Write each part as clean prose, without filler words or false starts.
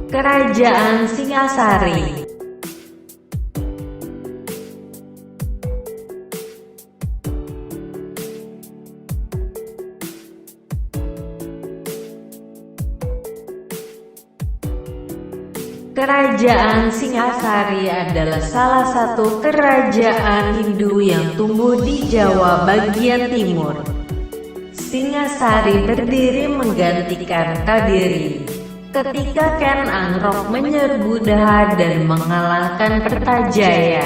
Kerajaan Singasari. Kerajaan Singasari adalah salah satu kerajaan Hindu yang tumbuh di Jawa bagian timur. Singasari berdiri menggantikan Kadiri. Ketika Ken Angrok menyerbu Daha dan mengalahkan Kertajaya,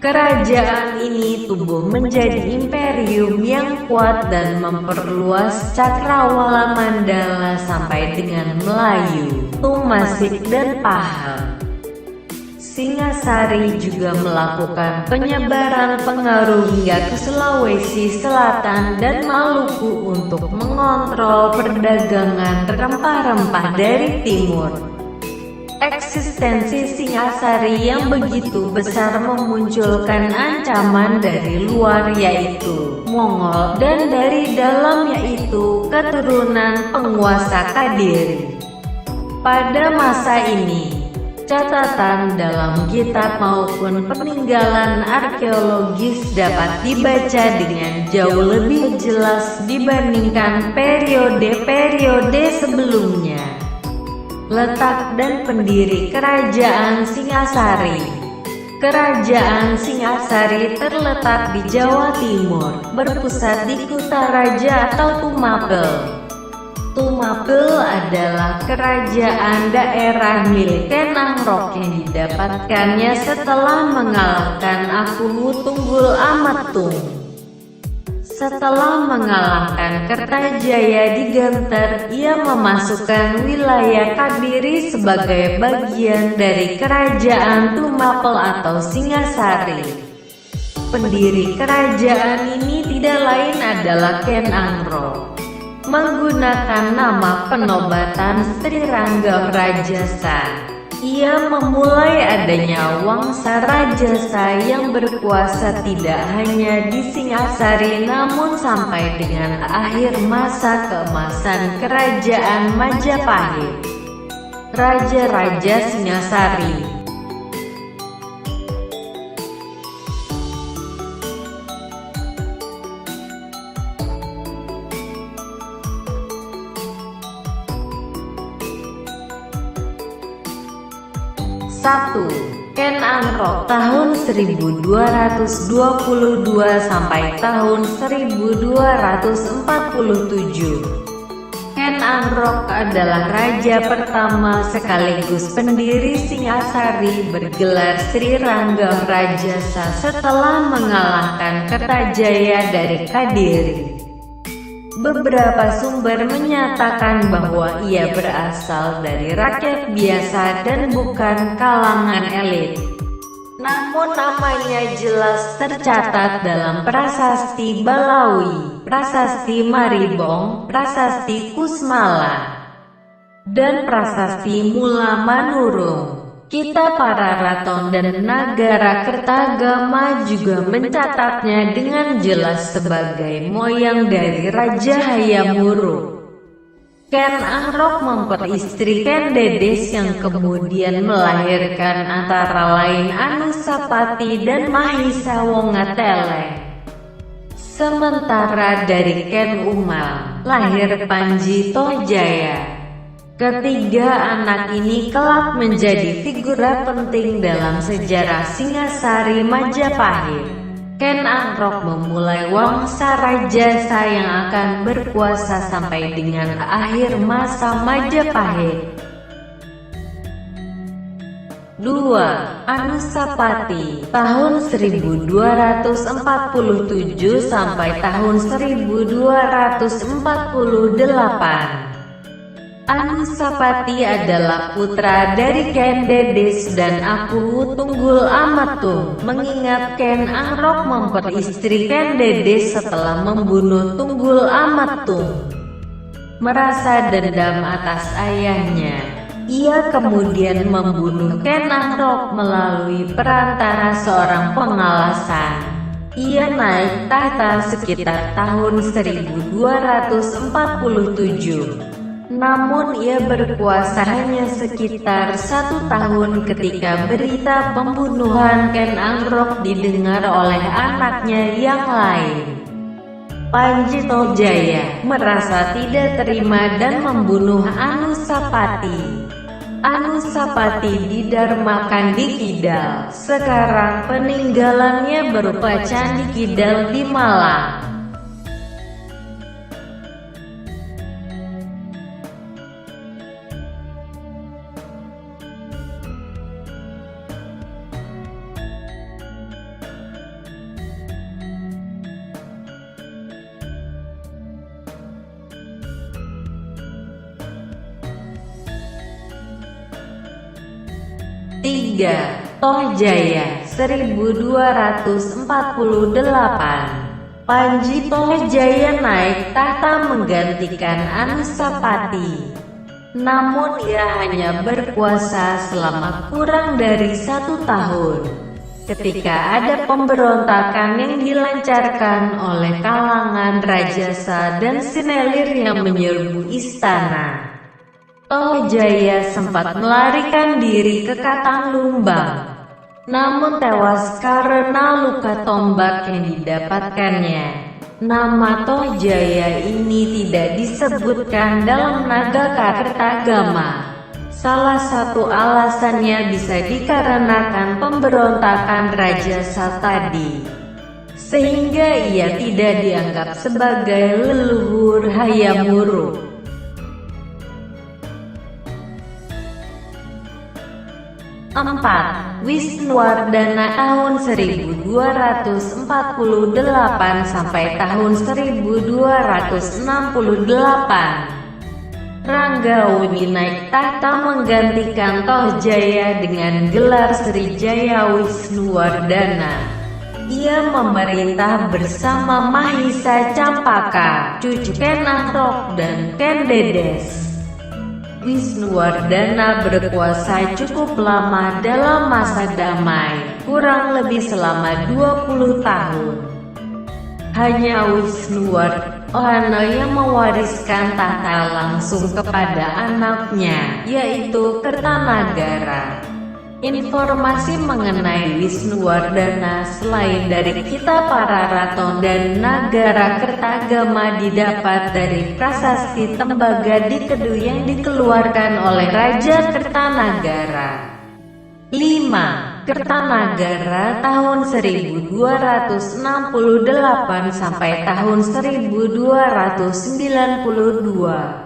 kerajaan ini tumbuh menjadi imperium yang kuat dan memperluas cakrawala Mandala sampai dengan Melayu, Tumasik dan Pahang. Singasari juga melakukan penyebaran pengaruh hingga ke Sulawesi Selatan dan Maluku untuk mengontrol perdagangan rempah-rempah dari timur. Eksistensi Singasari yang begitu besar memunculkan ancaman dari luar yaitu Mongol dan dari dalam yaitu keturunan penguasa Kadiri. Pada masa ini, catatan dalam kitab maupun peninggalan arkeologis dapat dibaca dengan jauh lebih jelas dibandingkan periode-periode sebelumnya. Letak dan pendiri Kerajaan Singasari. Kerajaan Singasari terletak di Jawa Timur, berpusat di Kutaraja atau Tumapel. Tumapel adalah kerajaan daerah milik Ken Angrok yang didapatkannya setelah mengalahkan Aku Tunggul Amatung. Setelah mengalahkan Kertajaya di Genter, ia memasukkan wilayah Kadiri sebagai bagian dari kerajaan Tumapel atau Singasari. Pendiri kerajaan ini tidak lain adalah Ken Angrok. Menggunakan nama penobatan Sri Rangga Rajasa, ia memulai adanya Wangsa Rajasa yang berkuasa tidak hanya di Singasari namun sampai dengan akhir masa keemasan Kerajaan Majapahit. Raja-Raja Singasari. Ken Angrok tahun 1222 sampai tahun 1247. Ken Angrok adalah raja pertama sekaligus pendiri Singasari bergelar Sri Rangga Rajasa setelah mengalahkan Kertajaya dari Kadiri. Beberapa sumber menyatakan bahwa ia berasal dari rakyat biasa dan bukan kalangan elit. Namun namanya jelas tercatat dalam Prasasti Balawi, Prasasti Maribong, Prasasti Kusmala, dan Prasasti Mula Manurung. Kitab Pararaton dan Nagara Kertagama juga mencatatnya dengan jelas sebagai moyang dari Raja Hayamuruk. Ken Angrok memperistri Ken Dedes yang kemudian melahirkan antara lain Anusapati dan Mahisa Wongatele. Sementara dari Ken Umal, lahir Panji Tojaya. Ketiga anak ini kelak menjadi figura penting dalam sejarah Singasari Majapahit. Ken Angrok memulai Wangsa Rajasa yang akan berkuasa sampai dengan akhir masa Majapahit. 2. Anusapati tahun 1247 sampai tahun 1248. Anusapati adalah putra dari Ken Dedes dan Aku Tunggul Amatung, mengingat Ken Angrok memperistri Ken Dedes setelah membunuh Tunggul Amatung. Merasa dendam atas ayahnya, ia kemudian membunuh Ken Angrok melalui perantara seorang pengalasan. Ia naik tahta sekitar tahun 1247. Namun ia berkuasa hanya sekitar 1 tahun ketika berita pembunuhan Ken Angrok didengar oleh anaknya yang lain. Panji Tojaya merasa tidak terima dan membunuh Anusapati. Anusapati didarmakan di Kidal. Sekarang peninggalannya berupa Candi Kidal di Malang. Tohjaya 1248. Panji Tohjaya naik tahta menggantikan Anusapati. Namun ia hanya berkuasa selama kurang dari 1 tahun. Ketika ada pemberontakan yang dilancarkan oleh kalangan Rajasa dan Sinelir yang menyerbu istana, Tohjaya sempat melarikan diri ke Katanglumbang, namun tewas karena luka tombak yang didapatkannya. Nama Tohjaya ini tidak disebutkan dalam Nagaka Kertagama. Salah satu alasannya bisa dikarenakan pemberontakan Rajasa tadi, sehingga ia tidak dianggap sebagai leluhur Hayam Wuruk. 4. Wisnuwardana tahun 1248 sampai tahun 1268. Ranggawuni naik tahta menggantikan Tohjaya dengan gelar Srijaya Wisnuwardana. Ia memerintah bersama Mahisa Campaka, cucu Ken Angrok dan Ken Dedes. Wisnuwardana berkuasa cukup lama dalam masa damai, kurang lebih selama 20 tahun. Hanya Wisnuwardana yang mewariskan tahta langsung kepada anaknya, yaitu Kertanagara. Informasi mengenai Wisnuwardana selain dari kitab Pararaton dan Nagara Kertagama didapat dari prasasti Tembaga di Kedu yang dikeluarkan oleh Raja Kertanagara. 5. Kertanagara tahun 1268 sampai tahun 1292.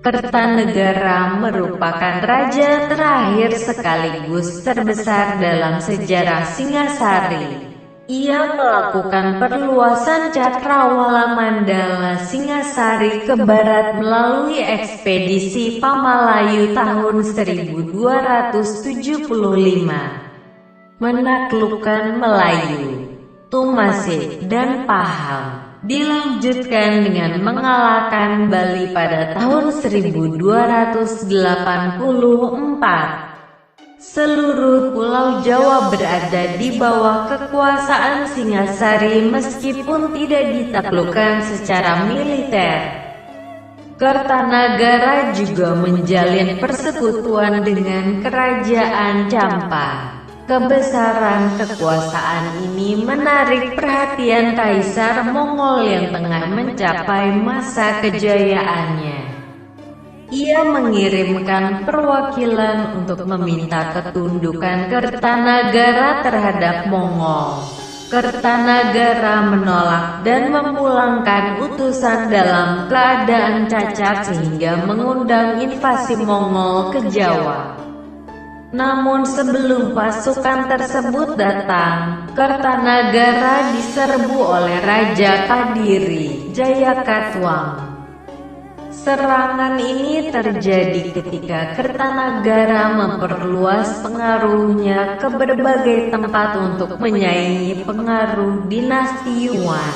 Kertanegara merupakan raja terakhir sekaligus terbesar dalam sejarah Singasari. Ia melakukan perluasan Cakrawala Mandala Singasari ke barat melalui ekspedisi Pamalayu tahun 1275. Menaklukkan Melayu, Tumasik, dan Pahang. Dilanjutkan dengan mengalahkan Bali pada tahun 1284. Seluruh Pulau Jawa berada di bawah kekuasaan Singasari meskipun tidak ditaklukkan secara militer. Kertanagara juga menjalin persekutuan dengan Kerajaan Campa. Kebesaran kekuasaan ini menarik perhatian Kaisar Mongol yang tengah mencapai masa kejayaannya. Ia mengirimkan perwakilan untuk meminta ketundukan Kertanagara terhadap Mongol. Kertanagara menolak dan memulangkan utusan dalam keadaan cacat sehingga mengundang invasi Mongol ke Jawa. Namun sebelum pasukan tersebut datang, Kertanagara diserbu oleh Raja Kadiri, Jayakatwang. Serangan ini terjadi ketika Kertanagara memperluas pengaruhnya ke berbagai tempat untuk menyaingi pengaruh dinasti Yuan.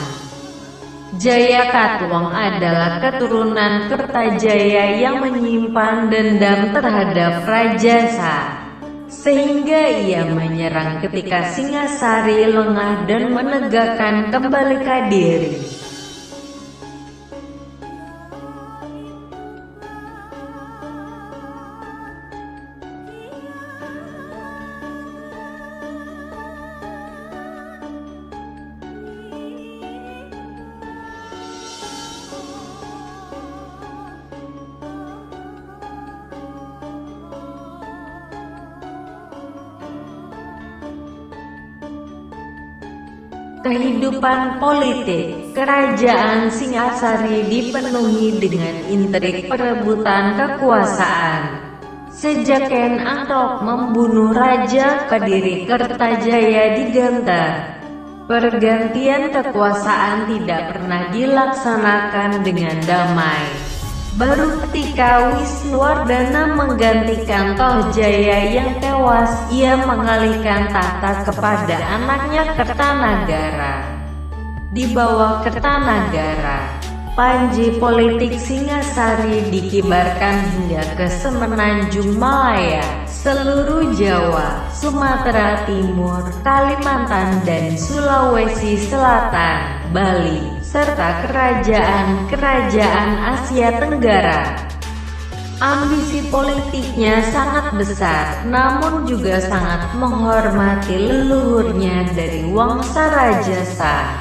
Jayakatwang adalah keturunan Kertajaya yang menyimpan dendam terhadap Rajasa, sehingga ia menyerang ketika Singasari lengah dan menegakkan kembali Kadiri. Kehidupan politik Kerajaan Singasari dipenuhi dengan intrik perebutan kekuasaan. Sejak Ken Arok membunuh Raja Kadiri Kertajaya di Gantar, pergantian kekuasaan tidak pernah dilaksanakan dengan damai. Baru ketika Wisnuwardana menggantikan Tohjaya yang tewas, ia mengalihkan tahta kepada anaknya Kertanagara. Di bawah Kertanagara, panji politik Singasari dikibarkan hingga ke semenanjung Malaya, seluruh Jawa, Sumatera Timur, Kalimantan dan Sulawesi Selatan, Bali, serta kerajaan-kerajaan Asia Tenggara. Ambisi politiknya sangat besar, namun juga sangat menghormati leluhurnya dari Wangsa Rajasa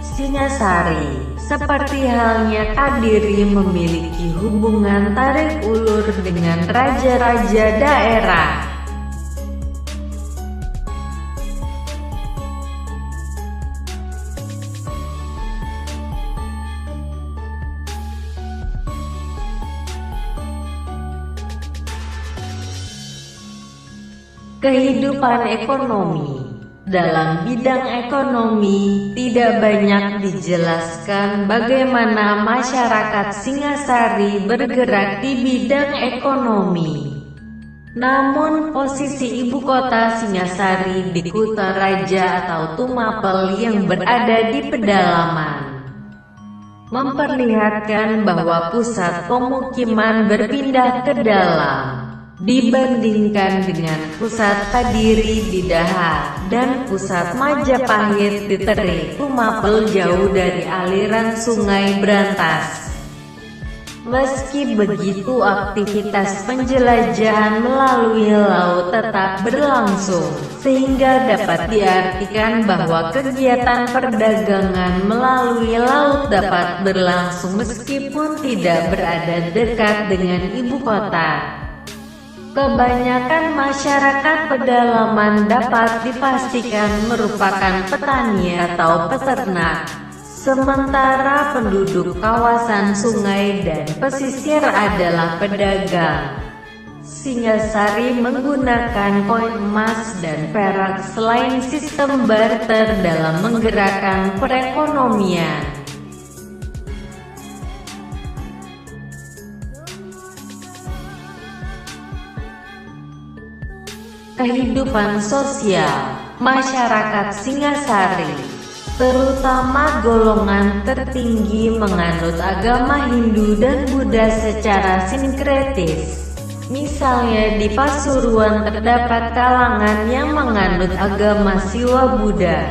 Singasari. Seperti halnya Kadiri memiliki hubungan tarik ulur dengan raja-raja daerah. Kehidupan ekonomi. Dalam bidang ekonomi, tidak banyak dijelaskan bagaimana masyarakat Singasari bergerak di bidang ekonomi. Namun posisi ibu kota Singasari di Kutaraja atau Tumapel yang berada di pedalaman memperlihatkan bahwa pusat pemukiman berpindah ke dalam, dibandingkan dengan pusat Kadiri di Daha, dan pusat Majapahit di Terik. Tumapel jauh dari aliran sungai Brantas. Meski begitu, aktivitas penjelajahan melalui laut tetap berlangsung, sehingga dapat diartikan bahwa kegiatan perdagangan melalui laut dapat berlangsung meskipun tidak berada dekat dengan ibu kota. Kebanyakan masyarakat pedalaman dapat dipastikan merupakan petani atau peternak, sementara penduduk kawasan sungai dan pesisir adalah pedagang. Singasari menggunakan koin emas dan perak selain sistem barter dalam menggerakkan perekonomian. Kehidupan sosial masyarakat Singasari, terutama golongan tertinggi, menganut agama Hindu dan Buddha secara sinkretis. Misalnya di Pasuruan terdapat kalangan yang menganut agama Siwa Buddha.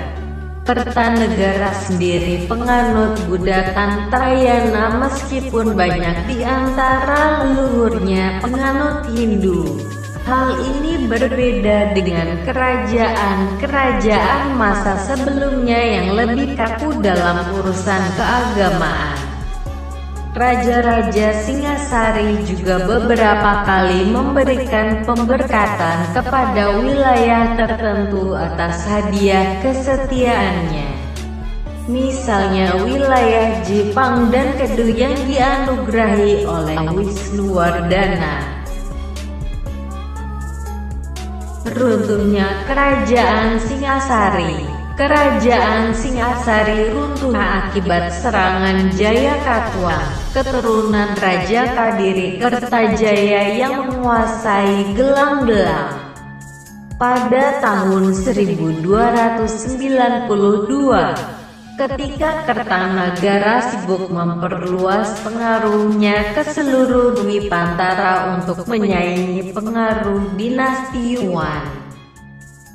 Kertanegara sendiri penganut Buddha Tantrayana, meskipun banyak di antara leluhurnya penganut Hindu. Hal ini berbeda dengan kerajaan-kerajaan masa sebelumnya yang lebih kaku dalam urusan keagamaan. Raja-raja Singasari juga beberapa kali memberikan pemberkatan kepada wilayah tertentu atas hadiah kesetiaannya. Misalnya wilayah Jepang dan Kedu yang dianugerahi oleh Wisnuwardana. Runtuhnya Kerajaan Singasari. Kerajaan Singasari runtuh akibat serangan Jayakatwang, keturunan Raja Kadiri Kertajaya yang menguasai Gelang-Gelang pada tahun 1292. Ketika Kertanagara sibuk memperluas pengaruhnya ke seluruh Dwipantara untuk menyaingi pengaruh dinasti Yuan,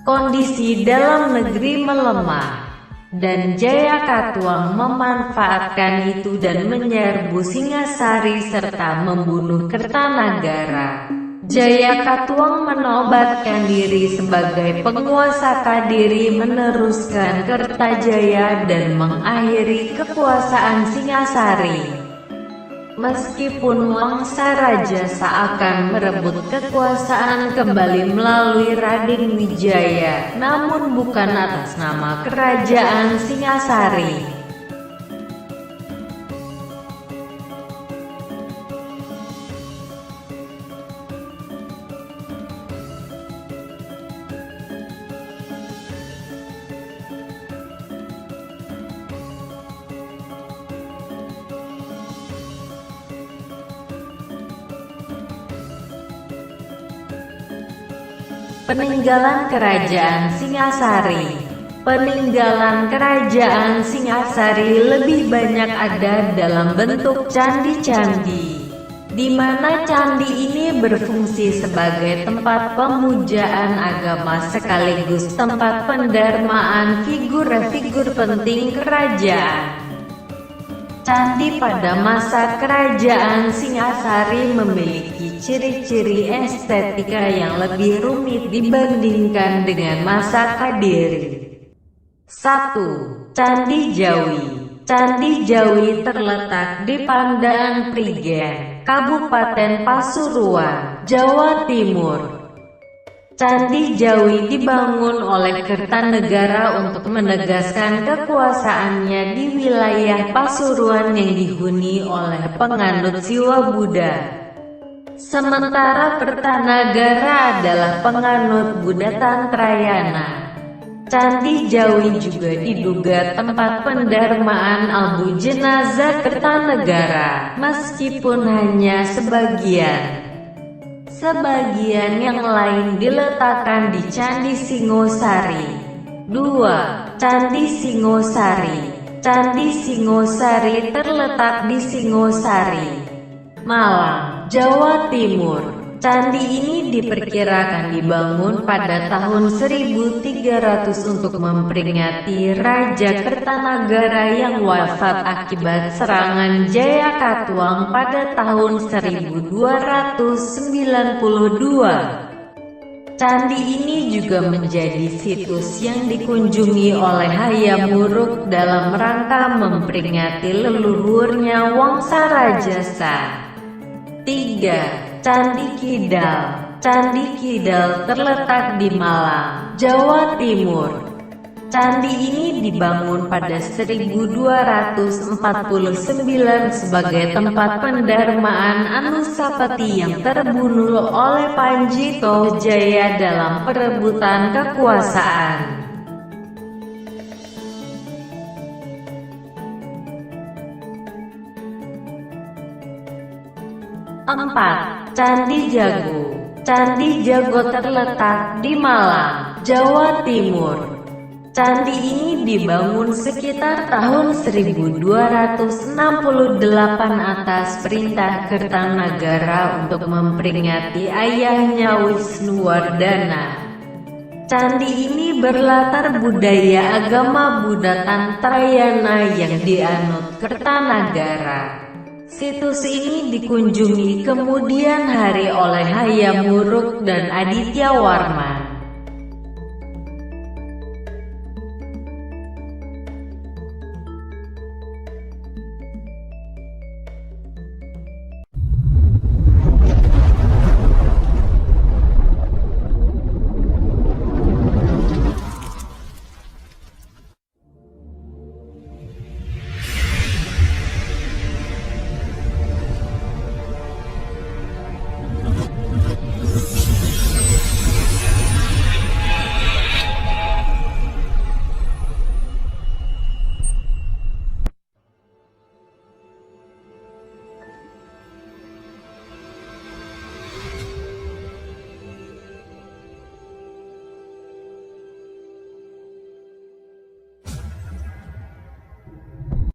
kondisi dalam negeri melemah, dan Jayakatwang memanfaatkan itu dan menyerbu Singasari serta membunuh Kertanagara. Jayakatwang menobatkan diri sebagai penguasa Kadiri, meneruskan Kertajaya dan mengakhiri kekuasaan Singasari. meskipun Wangsa Rajasa akan merebut kekuasaan kembali melalui Raden Wijaya, namun bukan atas nama Kerajaan Singasari. Peninggalan Kerajaan Singasari. Peninggalan Kerajaan Singasari lebih banyak ada dalam bentuk candi-candi, di mana candi ini berfungsi sebagai tempat pemujaan agama sekaligus tempat pendarmaan figur-figur penting kerajaan. Candi pada masa Kerajaan Singasari memiliki ciri-ciri estetika yang lebih rumit dibandingkan dengan masa Kadiri. 1. Candi Jawi. Candi Jawi terletak di Pandaan Prigen, Kabupaten Pasuruan, Jawa Timur. Candi Jawi dibangun oleh Kertanegara untuk menegaskan kekuasaannya di wilayah Pasuruan yang dihuni oleh penganut Siwa Buddha. Sementara Kertanagara adalah penganut Buddha Tantrayana. Candi Jawi juga diduga tempat pendarmaan albu jenazah Kertanegara, meskipun hanya sebagian. Sebagian yang lain diletakkan di Candi Singosari. 2. Candi Singosari. Candi Singosari terletak di Singosari, Malang, Jawa Timur. Candi ini diperkirakan dibangun pada tahun 1300 untuk memperingati Raja Kertanagara yang wafat akibat serangan Jayakatwang pada tahun 1292. Candi ini juga menjadi situs yang dikunjungi oleh Hayam Wuruk dalam rangka memperingati leluhurnya Wangsa Rajasa. 3. Candi Kidal. Candi Kidal terletak di Malang, Jawa Timur. Candi ini dibangun pada 1249 sebagai tempat pendarmaan Anusapati yang terbunuh oleh Panji Tohjaya dalam perebutan kekuasaan. 4. Candi Jago. Candi Jago terletak di Malang, Jawa Timur. Candi ini dibangun sekitar tahun 1268 atas perintah Kertanagara untuk memperingati ayahnya Wisnuwardana. Candi ini berlatar budaya agama Buddha Tantrayana yang dianut Kertanagara. Situs ini dikunjungi kemudian hari oleh Hayam Wuruk dan Aditya Warman.